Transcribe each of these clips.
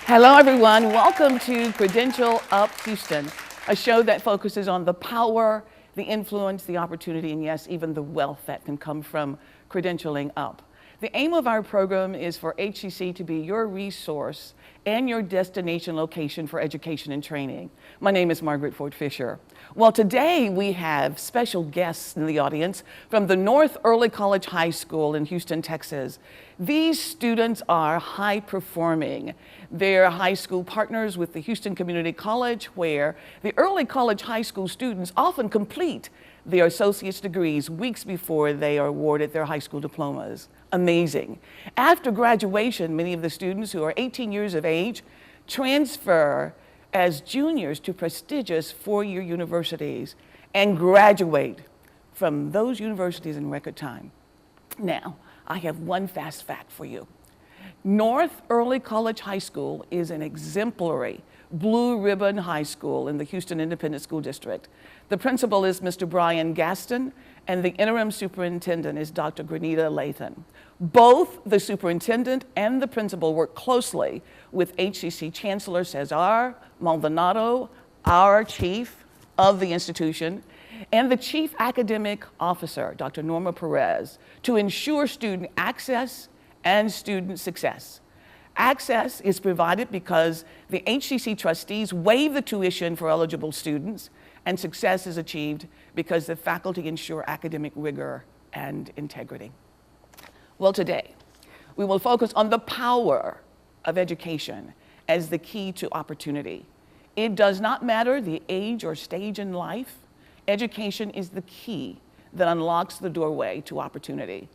Hello, everyone. Welcome to Credential Up Houston, a show that focuses on the power, the influence, the opportunity, and yes, even the wealth that can come from credentialing up. The aim of our program is for HCC to be your resource and your destination location for education and training. My name is Margaret Ford Fisher. Well, today we have special guests in the audience from the North Early College High School in Houston, Texas. These students are high performing. They're high school partners with the Houston Community College, where the early college high school students often complete their associate's degrees weeks before they are awarded their high school diplomas. Amazing. After graduation, many of the students who are 18 years of age transfer as juniors to prestigious four-year universities and graduate from those universities in record time. Now, I have one fast fact for you. North Early College High School is an exemplary blue ribbon high school in the Houston Independent School District. The principal is Mr. Brian Gaston, and the interim superintendent is Dr. Granita Lathan. Both the superintendent and the principal work closely with HCC Chancellor Cesar Maldonado, our chief of the institution, and the chief academic officer, Dr. Norma Perez, to ensure student access and student success. Access is provided because the HCC trustees waive the tuition for eligible students, and success is achieved because the faculty ensure academic rigor and integrity. Well, today, we will focus on the power of education as the key to opportunity. It does not matter the age or stage in life. Education is the key that unlocks the doorway to opportunity.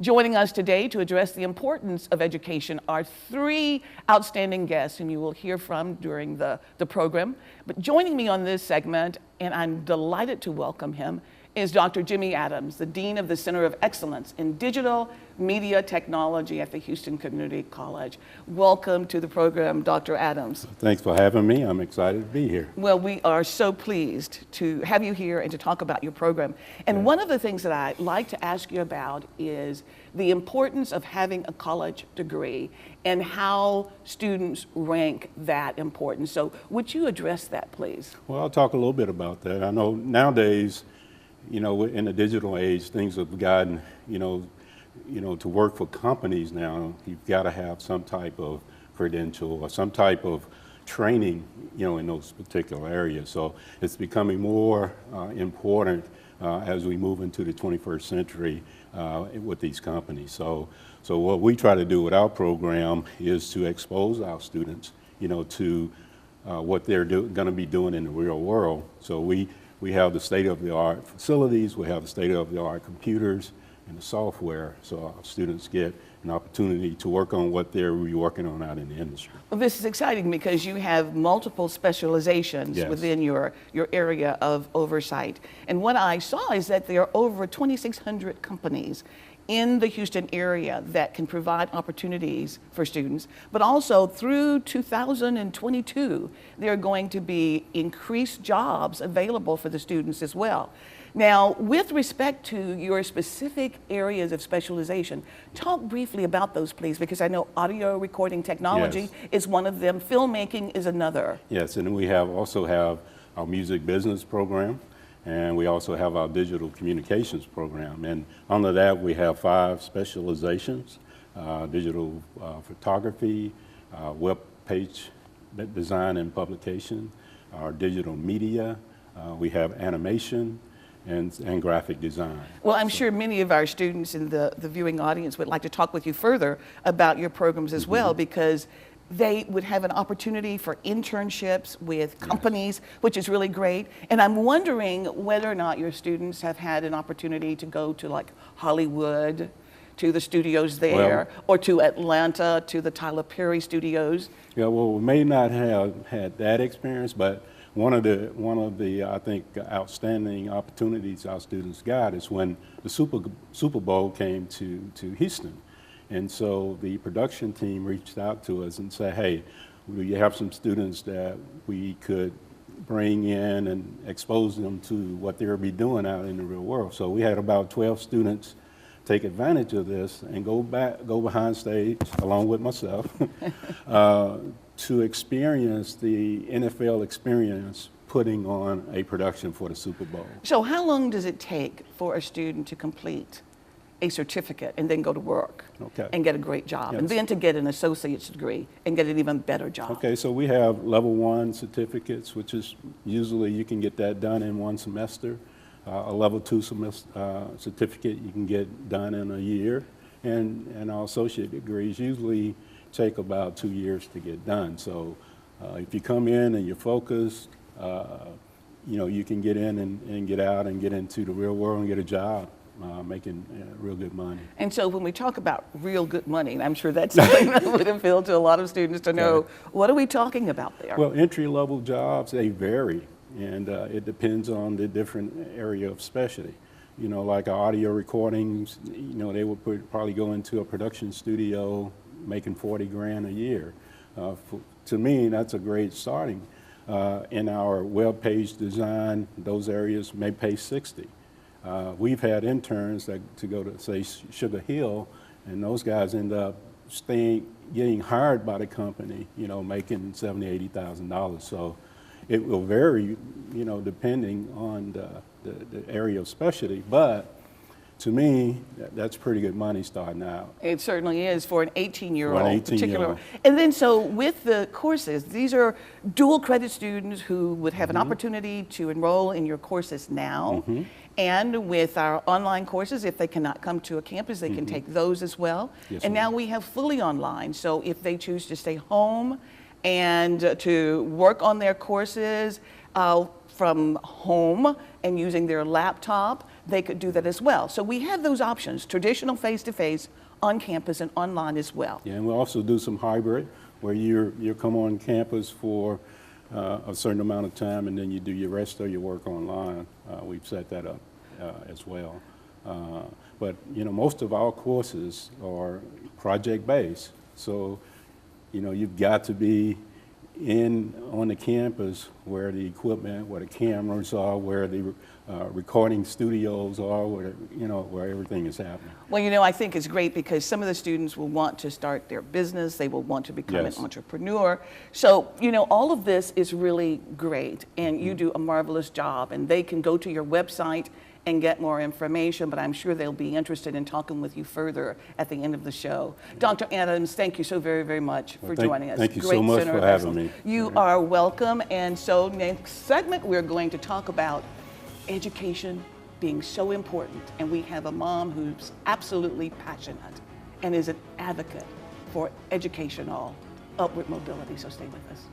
Joining us today to address the importance of education are three outstanding guests whom you will hear from during the program. But joining me on this segment, and I'm delighted to welcome him, is Dr. Jimmy Adams, the Dean of the Center of Excellence in Digital Media Technology at the Houston Community College. Welcome to the program, Dr. Adams. Thanks for having me. I'm excited to be here. Well, we are so pleased to have you here and to talk about your program. And one of the things that I'd like to ask you about is the importance of having a college degree and how students rank that importance. So would you address that, please? Well, I'll talk a little bit about that. I know nowadays, you know, in the digital age, things have gotten, to work for companies now, you've got to have some type of credential or some type of training, in those particular areas. So it's becoming more important as we move into the 21st century with these companies. So what we try to do with our program is to expose our students, to what they're going to be doing in the real world. So we have the state-of-the-art facilities, we have the state-of-the-art computers and the software, so our students get an opportunity to work on what they're working on out in the industry. Well, this is exciting because you have multiple specializations within your area of oversight. And what I saw is that there are over 2,600 companies in the Houston area that can provide opportunities for students, but also through 2022, there are going to be increased jobs available for the students as well. Now, with respect to your specific areas of specialization, talk briefly about those, please, because I know audio recording technology is one of them, filmmaking is another. Yes, and we also have our music business program, and we also have our digital communications program. And under that, we have 5 specializations: digital photography, web page design and publication, our digital media, we have animation, and graphic design. Well, I'm sure many of our students in the viewing audience would like to talk with you further about your programs as well, because they would have an opportunity for internships with companies, which is really great. And I'm wondering whether or not your students have had an opportunity to go to like Hollywood, to the studios there, or to Atlanta, to the Tyler Perry studios. Yeah, well, we may not have had that experience, but one of the I think outstanding opportunities our students got is when the Super Bowl came to Houston. And so the production team reached out to us and said, hey, we have some students that we could bring in and expose them to what they'll be doing out in the real world. So we had about 12 students take advantage of this and go behind stage along with myself to experience the NFL experience putting on a production for the Super Bowl. So how long does it take for a student to complete a certificate and then go to work and get a great job, and then to get an associate's degree and get an even better job? Okay, so we have level 1 certificates, which is usually you can get that done in 1 semester. A level 2 certificate you can get done in a year, and our associate degrees usually take about 2 years to get done. So if you come in and you're focused, you can get in and get out and get into the real world and get a job. Making real good money. And so when we talk about real good money, and I'm sure that's something that would appeal to a lot of students to know, what are we talking about there? Well, entry-level jobs, they vary, and it depends on the different area of specialty. Like our audio recordings, they would probably go into a production studio making 40 grand a year. To me, that's a great starting. In our web page design, those areas may pay 60. We've had interns to go to, say, Sugar Hill, and those guys end up getting hired by the company, making $70,000, $80,000. So it will vary, depending on the area of specialty. But to me, that's pretty good money starting out. It certainly is for an 18-year-old. For an 18-year-old. And then so with the courses, these are dual credit students who would have an opportunity to enroll in your courses now. And with our online courses, if they cannot come to a campus, they can take those as well. Yes, and now we have fully online. So if they choose to stay home and to work on their courses from home and using their laptop, they could do that as well. So we have those options, traditional face-to-face, on campus, and online as well. Yeah, and we also do some hybrid, where you come on campus for a certain amount of time, and then you do your rest of your work online. We've set that up as well. But most of our courses are project-based, so you've got to be on the campus where the equipment, where the cameras are, where the recording studios are, where everything is happening. Well, I think it's great because some of the students will want to start their business, they will want to become an entrepreneur. So, all of this is really great, and you do a marvelous job, and they can go to your website and get more information, but I'm sure they'll be interested in talking with you further at the end of the show. Dr. Adams, thank you so very, very much for joining us. Thank you so much for having me. You are welcome. And so next segment, we're going to talk about education being so important. And we have a mom who's absolutely passionate and is an advocate for educational upward mobility. So stay with us.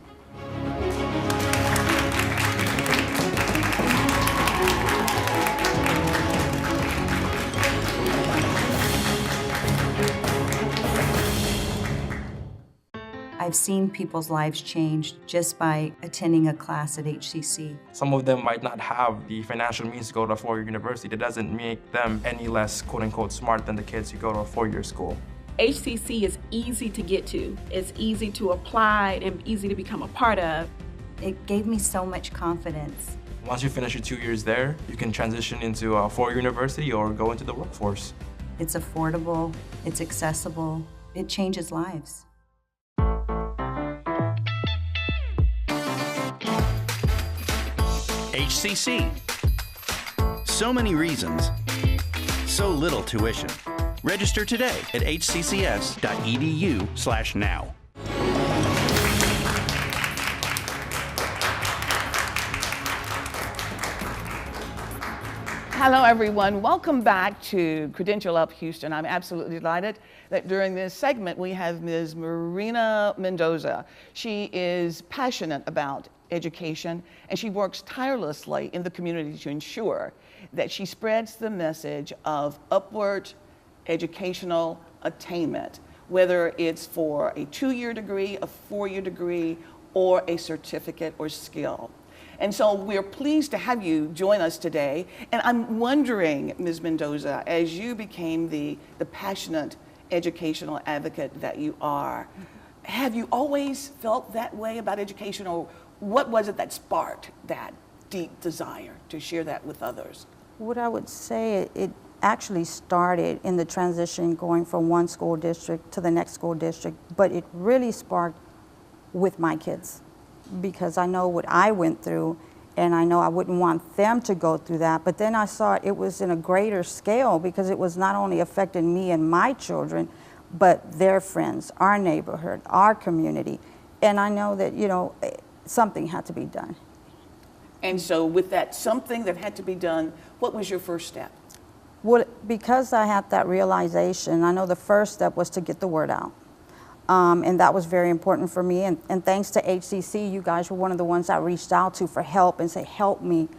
I've seen people's lives change just by attending a class at HCC. Some of them might not have the financial means to go to a four-year university. That doesn't make them any less quote-unquote smart than the kids who go to a four-year school. HCC is easy to get to. It's easy to apply and easy to become a part of. It gave me so much confidence. Once you finish your 2 years there, you can transition into a four-year university or go into the workforce. It's affordable, it's accessible, it changes lives. HCC. So many reasons, so little tuition. Register today at hccs.edu/now. Hello, everyone. Welcome back to Credential Up Houston. I'm absolutely delighted that during this segment we have Ms. Marina Mendoza. She is passionate about education, and she works tirelessly in the community to ensure that she spreads the message of upward educational attainment, whether it's for a 2-year degree, a 4-year degree, or a certificate or skill. And so we're pleased to have you join us today. And I'm wondering, Ms. Mendoza, as you became the passionate educational advocate that you are, have you always felt that way about education, or what was it that sparked that deep desire to share that with others? What I would say, actually started in the transition going from one school district to the next school district, but it really sparked with my kids because I know what I went through and I know I wouldn't want them to go through that. But then I saw it was in a greater scale because it was not only affecting me and my children, but their friends, our neighborhood, our community. And I know that, you know, something had to be done. And so with that something that had to be done, what was your first step? Well, because I had that realization, I know the first step was to get the word out. And that was very important for me. And thanks to HCC, you guys were one of the ones I reached out to for help and say, help me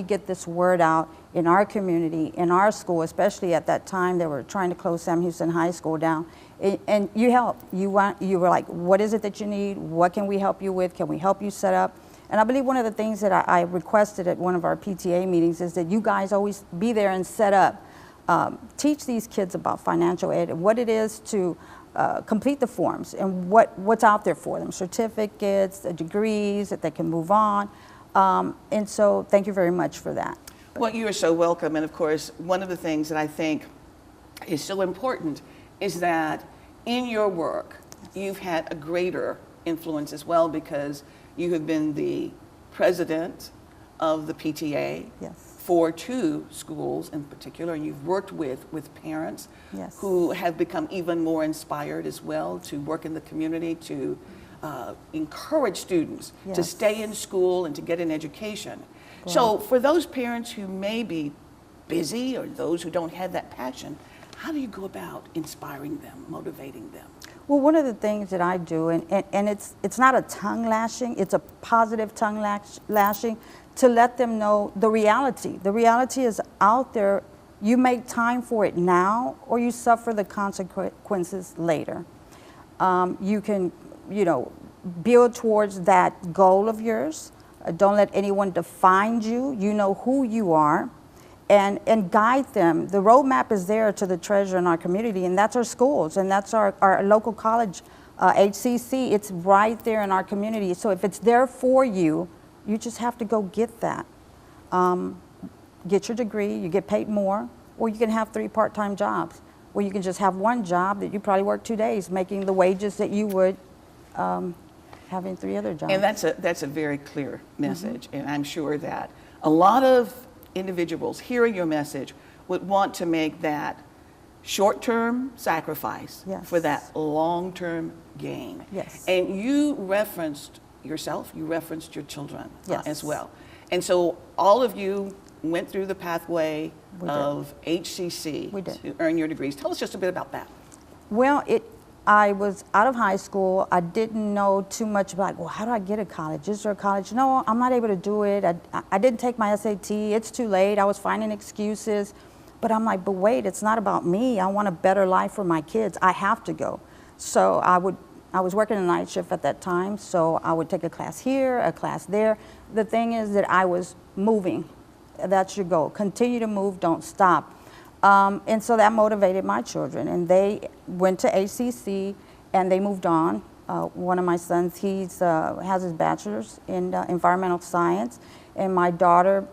get this word out in our community, in our school, especially at that time they were trying to close Sam Houston High School down. And you helped. You were like, what is it that you need? What can we help you with? Can we help you set up? And I believe one of the things that I requested at one of our PTA meetings is that you guys always be there and set up. Teach these kids about financial aid, what it is to complete the forms and what's out there for them, certificates, degrees, that they can move on. And so thank you very much for that. Well, you are so welcome. And of course, one of the things that I think is so important is that in your work, you've had a greater influence as well because you have been the president of the PTA for 2 schools in particular, and you've worked with parents who have become even more inspired as well to work in the community to encourage students to stay in school and to get an education. Right. So for those parents who may be busy or those who don't have that passion, how do you go about inspiring them, motivating them? Well, one of the things that I do, and it's not a tongue lashing, it's a positive tongue lashing, to let them know the reality. The reality is out there. You make time for it now, or you suffer the consequences later. You can, you know, build towards that goal of yours. Don't let anyone define you. You know who you are. And guide them. The roadmap is there to the treasure in our community, and that's our schools, and that's our local college, HCC. It's right there in our community. So if it's there for you, you just have to go get that. Get your degree, you get paid more, or you can have 3 part-time jobs, or you can just have one job that you probably work 2 days, making the wages that you would having 3 other jobs. And that's a very clear message, and I'm sure that a lot of individuals hearing your message would want to make that short-term sacrifice for that long-term gain. Yes. And you referenced yourself, you referenced your children as well. And so all of you went through the pathway of HCC to earn your degrees. Tell us just a bit about that. Well, I was out of high school. I didn't know too much about, well, how do I get a college? Is there a college? No, I'm not able to do it. I didn't take my SAT. It's too late. I was finding excuses. But I'm like, but wait, it's not about me. I want a better life for my kids. I have to go. So I was working a night shift at that time, so I would take a class here, a class there. The thing is that I was moving. That's your goal. Continue to move, don't stop. And so that motivated my children, and they went to HCC and they moved on. One of my sons, he has his bachelor's in environmental science, and my daughter,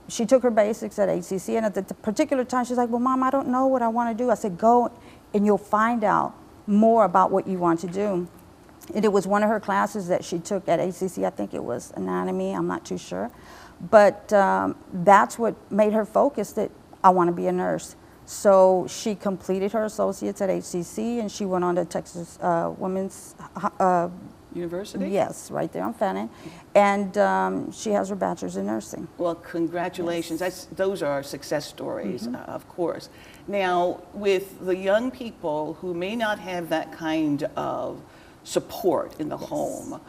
she took her basics at HCC, and at the particular time she's like, well, Mom, I don't know what I want to do. I said, go and you'll find out more about what you want to do. And it was one of her classes that she took at HCC. I think it was anatomy, I'm not too sure. But that's what made her focus that I want to be a nurse. So she completed her associates at HCC, and she went on to Texas Women's University? Yes, right there on Fannin. And she has her bachelor's in nursing. Well, congratulations. Those are success stories, of course. Now, with the young people who may not have that kind of support in the home,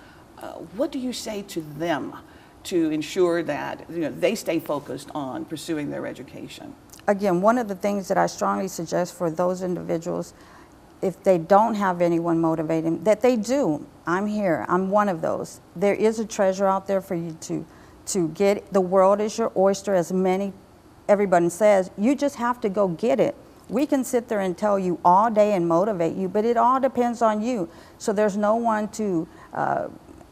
what do you say to them to ensure that they stay focused on pursuing their education? Again, one of the things that I strongly suggest for those individuals, if they don't have anyone motivating, that they do. I'm here. I'm one of those. There is a treasure out there for you to get. The world is your oyster, as everybody says. You just have to go get it. We can sit there and tell you all day and motivate you, but it all depends on you. So there's no one to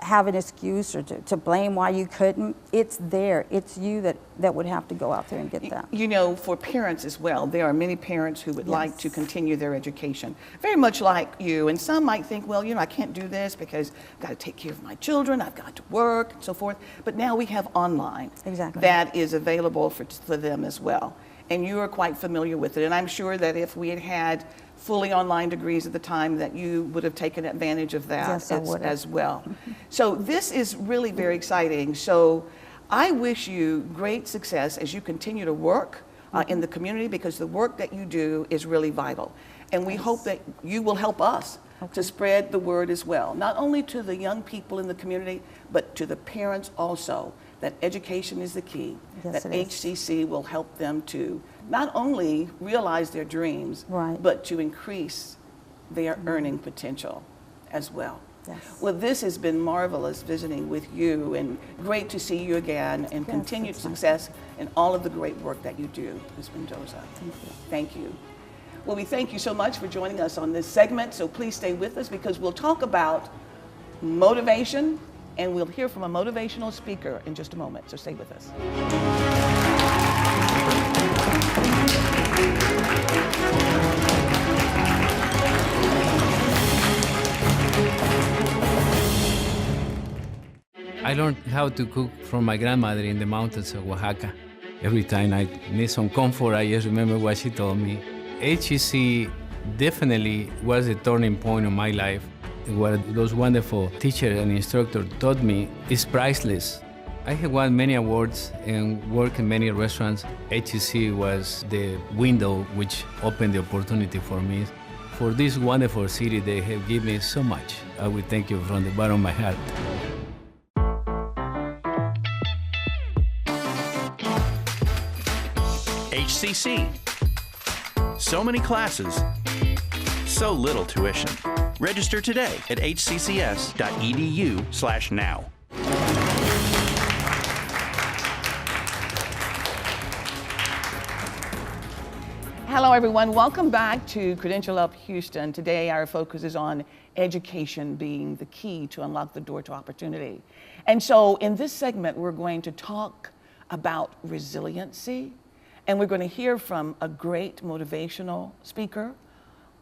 have an excuse or to blame why you couldn't. It's there. It's you that would have to go out there and get that. You know, for parents as well, there are many parents who would like to Yes. continue their education, very much like you. And some might think, well, you know, I can't do this because I've got to take care of my children, I've got to work, and so forth. But now we have online Exactly. that is available for them as well. And you are quite familiar with it. And I'm sure that if we had had fully online degrees at the time, that you would have taken advantage of that Yes, I would have. as well. So this is really very exciting. So I wish you great success as you continue to work in the community, because the work that you do is really vital. And we hope that you will help us to spread the word as well, not only to the young people in the community, but to the parents also, that education is the key, Yes, that it is. HCC will help them to not only realize their dreams, Right. but to increase their earning potential as well. Yes. Well, this has been marvelous visiting with you, and great to see you again, and Yes, continued it's nice. success in all of the great work that you do, Ms. Mendoza. Thank you. Thank you. Well, we thank you so much for joining us on this segment, so please stay with us, because we'll talk about motivation, and we'll hear from a motivational speaker in just a moment, so stay with us. I learned how to cook from my grandmother in the mountains of Oaxaca. Every time I need some comfort, I just remember what she told me. HEC definitely was a turning point in my life. What those wonderful teachers and instructors taught me is priceless. I have won many awards and worked in many restaurants. HEC was the window which opened the opportunity for me. For this wonderful city, they have given me so much. I will thank you from the bottom of my heart. HCC. So many classes, so little tuition. Register today at hccs.edu/now. Hello, everyone. Welcome back to Credential Up Houston. Today, our focus is on education being the key to unlock the door to opportunity. And so in this segment, we're going to talk about resiliency, and we're going to hear from a great motivational speaker,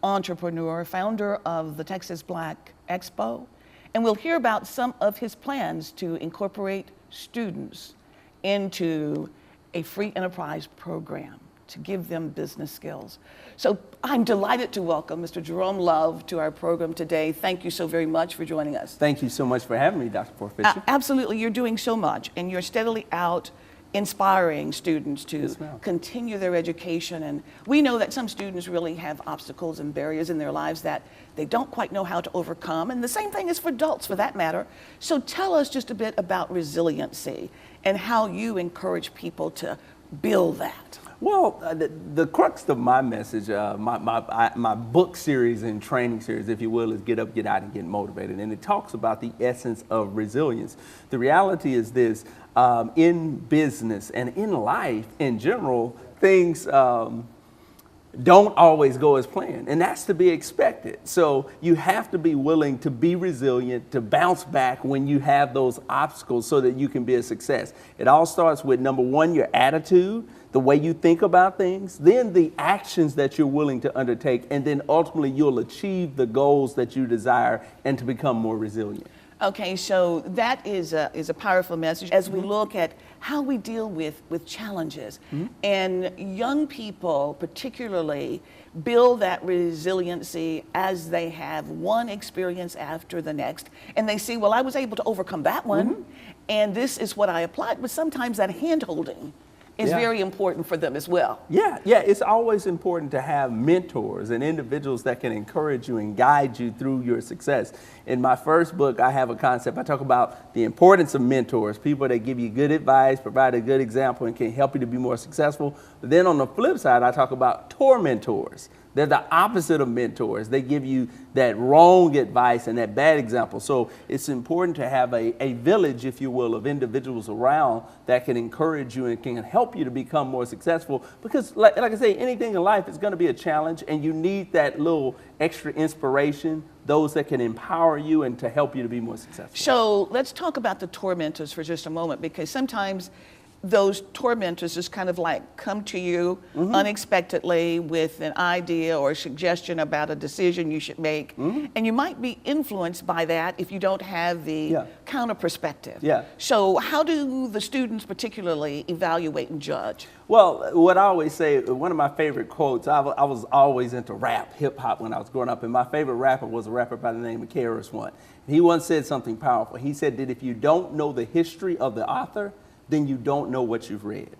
entrepreneur, founder of the Texas Black Expo, and we'll hear about some of his plans to incorporate students into a free enterprise program to give them business skills. So I'm delighted to welcome Mr. Jerome Love to our program today. Thank you so very much for joining us. Thank you so much for having me, Dr. Porfisher. Absolutely, you're doing so much, and you're steadily out inspiring students to Yes, ma'am. continue their education. And we know that some students really have obstacles and barriers in their lives that they don't quite know how to overcome, and the same thing is for adults for that matter. So tell us just a bit about resiliency and how you encourage people to build that. Well, the crux of my message, my book series and training series, if you will, is Get Up, Get Out, and Get Motivated. And it talks about the essence of resilience. The reality is this, in business and in life in general, things don't always go as planned, and that's to be expected. So you have to be willing to be resilient, to bounce back when you have those obstacles so that you can be a success. It all starts with, number one, your attitude, the way you think about things, then the actions that you're willing to undertake, and then ultimately you'll achieve the goals that you desire and to become more resilient. Okay, so that is a powerful message as we look at how we deal with challenges. And young people particularly build that resiliency as they have one experience after the next. And they see, well, I was able to overcome that one, and this is what I applied. But sometimes that hand-holding is very important for them as well. Yeah, it's always important to have mentors and individuals that can encourage you and guide you through your success. In my first book, I have a concept. I talk about the importance of mentors, people that give you good advice, provide a good example, and can help you to be more successful. But then on the flip side, I talk about tormentors, They're the opposite of mentors. They give you that wrong advice and that bad example. So it's important to have a village, if you will, of individuals around that can encourage you and can help you to become more successful. Because like I say, anything in life is going to be a challenge, and you need that little extra inspiration, those that can empower you and to help you to be more successful. So let's talk about the tormentors for just a moment, because sometimes those tormentors just kind of like come to you unexpectedly with an idea or a suggestion about a decision you should make, and you might be influenced by that if you don't have the counter perspective. So how do the students particularly evaluate and judge? Well, what I always say, one of my favorite quotes, I was always into rap, hip hop when I was growing up, and my favorite rapper was a rapper by the name of KRS-One. He once said something powerful. He said that if you don't know the history of the author, then you don't know what you've read.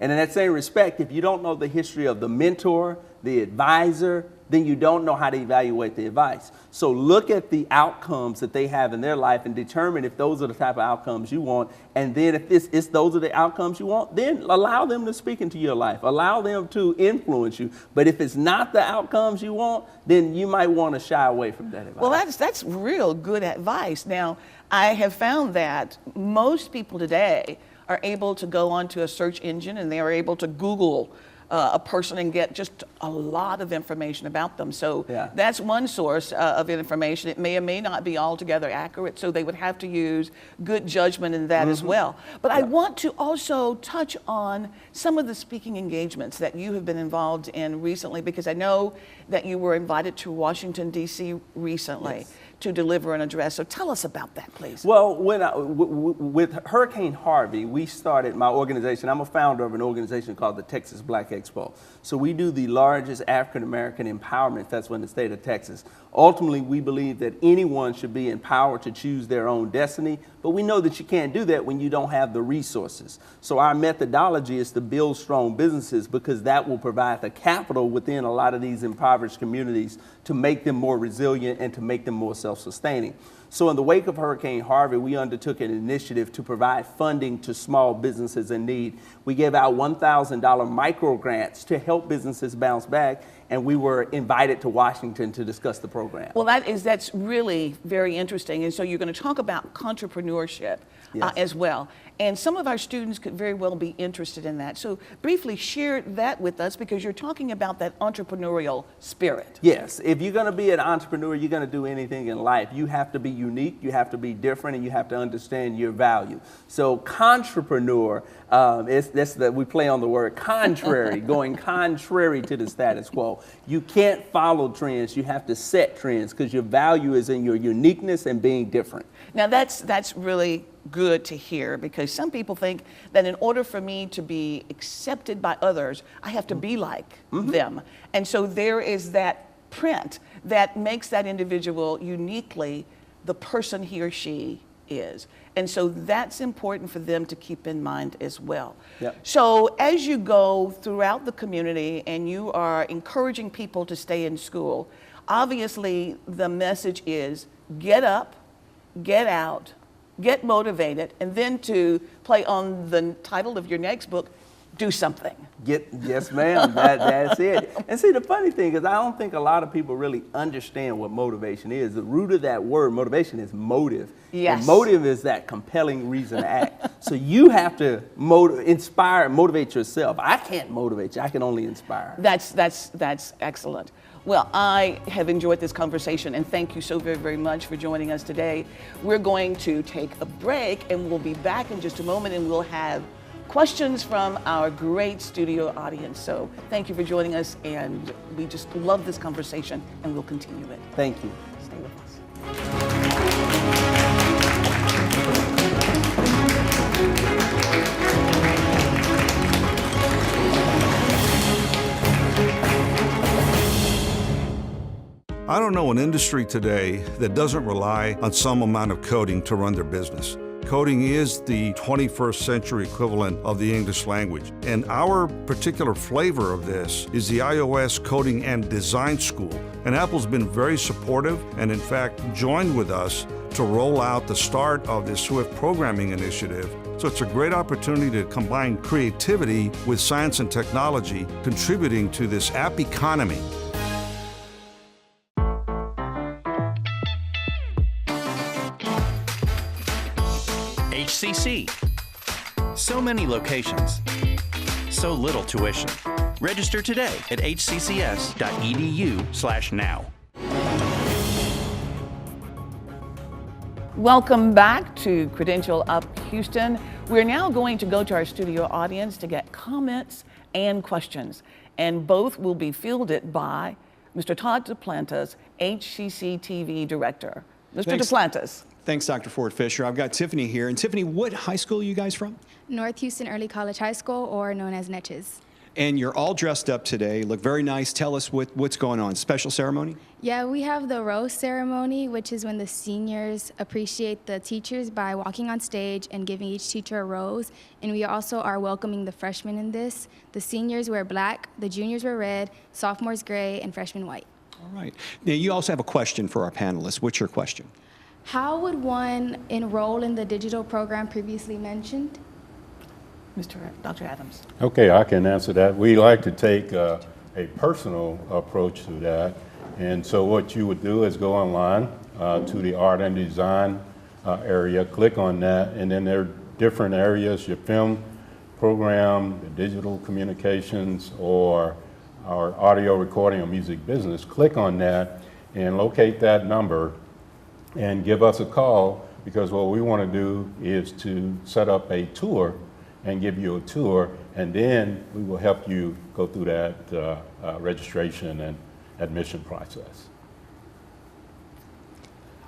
And in that same respect, if you don't know the history of the mentor, the advisor, then you don't know how to evaluate the advice. So look at the outcomes that they have in their life and determine if those are the type of outcomes you want. And then if those are the outcomes you want, then allow them to speak into your life. Allow them to influence you. But if it's not the outcomes you want, then you might want to shy away from that advice. Well, that's real good advice. Now, I have found that most people today are able to go onto a search engine and they are able to Google a person and get just a lot of information about them. So that's one source of information. It may or may not be altogether accurate, so they would have to use good judgment in that as well. But I want to also touch on some of the speaking engagements that you have been involved in recently, because I know that you were invited to Washington, D.C. recently to deliver an address. So tell us about that, please. Well, with Hurricane Harvey, we started my organization. I'm a founder of an organization called the Texas Black Expo. So we do the largest African-American empowerment festival in the state of Texas. Ultimately, we believe that anyone should be empowered to choose their own destiny, but we know that you can't do that when you don't have the resources. So our methodology is to build strong businesses, because that will provide the capital within a lot of these impoverished communities to make them more resilient and to make them more self-sustaining. So in the wake of Hurricane Harvey, we undertook an initiative to provide funding to small businesses in need. We gave out $1,000 micro grants to help businesses bounce back, and we were invited to Washington to discuss the program. Well, that's really very interesting. And so you're going to talk about entrepreneurship as well. And some of our students could very well be interested in that. So briefly share that with us, because you're talking about that entrepreneurial spirit. Yes, if you're going to be an entrepreneur, you're going to do anything in life. You have to be unique, you have to be different, and you have to understand your value. So contrapreneur, we play on the word contrary, going contrary to the status quo. You can't follow trends, you have to set trends, because your value is in your uniqueness and being different. Now that's really good to hear, because some people think that in order for me to be accepted by others, I have to be like them. And so there is that print that makes that individual uniquely the person he or she is. And so that's important for them to keep in mind as well. So as you go throughout the community and you are encouraging people to stay in school, obviously the message is get up, get out, get motivated, and then to play on the title of your next book, do something. Yes, ma'am, that's it. And see, the funny thing is I don't think a lot of people really understand what motivation is. The root of that word, motivation, is motive. Yes. And motive is that compelling reason to act. So you have to motivate yourself. I can't motivate you, I can only inspire. That's excellent. Well, I have enjoyed this conversation, and thank you so very, very much for joining us today. We're going to take a break, and we'll be back in just a moment, and we'll have questions from our great studio audience. So thank you for joining us, and we just love this conversation, and we'll continue it. Thank you. Stay with us. I don't know an industry today that doesn't rely on some amount of coding to run their business. Coding is the 21st century equivalent of the English language. And our particular flavor of this is the iOS Coding and Design School. And Apple's been very supportive and in fact joined with us to roll out the start of this Swift programming initiative. So it's a great opportunity to combine creativity with science and technology, contributing to this app economy. HCC. So many locations, so little tuition. Register today at hccs.edu/now. Welcome back to Credential Up Houston. We're now going to go to our studio audience to get comments and questions, and both will be fielded by Mr. Todd Duplantis, HCC TV Director. Mr. Duplantis. Thanks, Dr. Ford Fisher. I've got Tiffany here. And Tiffany, what high school are you guys from? North Houston Early College High School, or known as Netches. And you're all dressed up today, look very nice. Tell us what's going on. Special ceremony? Yeah, we have the rose ceremony, which is when the seniors appreciate the teachers by walking on stage and giving each teacher a rose. And we also are welcoming the freshmen in this. The seniors wear black, the juniors wear red, sophomores gray, and freshmen white. All right. Now, you also have a question for our panelists. What's your question? How would one enroll in the digital program previously mentioned? Dr. Adams. Okay, I can answer that. We like to take a personal approach to that. And so what you would do is go online to the art and design area, click on that, and then there are different areas, your film program, the digital communications, or our audio recording or music business. Click on that and locate that number and give us a call, because what we want to do is to set up a tour and give you a tour, and then we will help you go through that registration and admission process.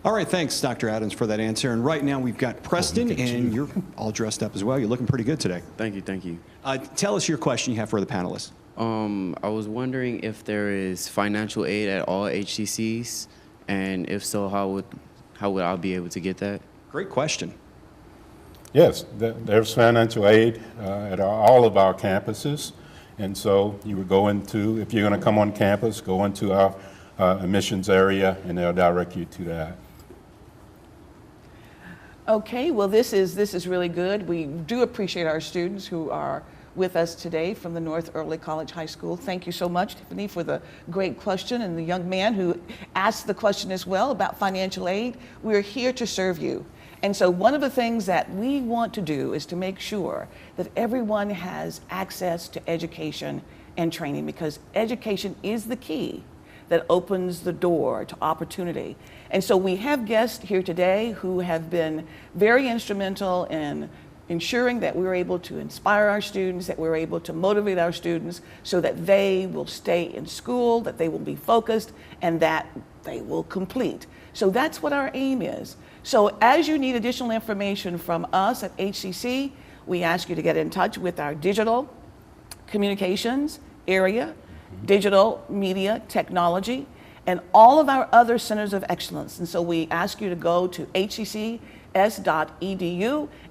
All right, thanks, Dr. Adams, for that answer. And right now we've got Preston, and you're all dressed up as well. You're looking pretty good today. Thank you, thank you. Tell us your question you have for the panelists. I was wondering if there is financial aid at all HCCs, and if so, how would I be able to get that? Great question. Yes, there's financial aid at all of our campuses. And so you would go into, if you're going to come on campus, go into our admissions area, and they'll direct you to that. Okay, well, this is really good. We do appreciate our students who are with us today from the North Early College High School. Thank you so much, Tiffany, for the great question, and the young man who asked the question as well about financial aid. We're here to serve you. And so one of the things that we want to do is to make sure that everyone has access to education and training, because education is the key that opens the door to opportunity. And so we have guests here today who have been very instrumental in ensuring that we're able to inspire our students, that we're able to motivate our students so that they will stay in school, that they will be focused, and that they will complete. So that's what our aim is. So as you need additional information from us at HCC, we ask you to get in touch with our digital communications area, digital media technology, and all of our other centers of excellence. And so we ask you to go to hccs.edu,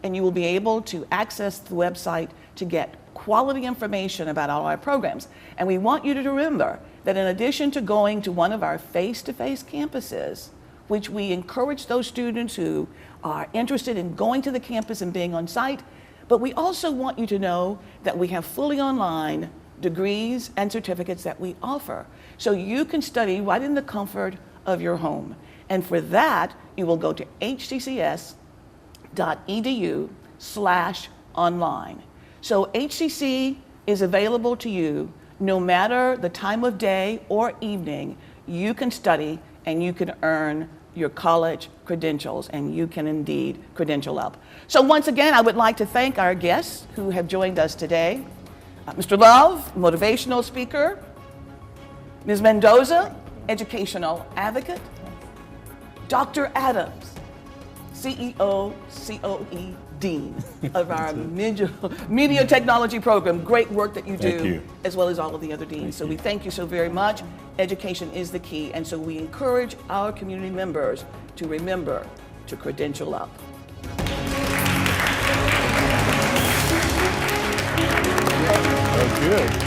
and you will be able to access the website to get quality information about all our programs. And we want you to remember that in addition to going to one of our face-to-face campuses, which we encourage those students who are interested in going to the campus and being on site, but we also want you to know that we have fully online degrees and certificates that we offer. So you can study right in the comfort of your home. And for that, you will go to hccs.edu/online. So HCC is available to you no matter the time of day or evening. You can study and you can earn your college credentials, and you can indeed credential up. So once again, I would like to thank our guests who have joined us today. Mr. Love, motivational speaker. Ms. Mendoza, educational advocate. Dr. Adams, CEO, COE, Dean of our media technology program. Great work that you do, as well as all of the other deans. So we thank you so very much. Education is the key, and so we encourage our community members to remember to credential up. Good.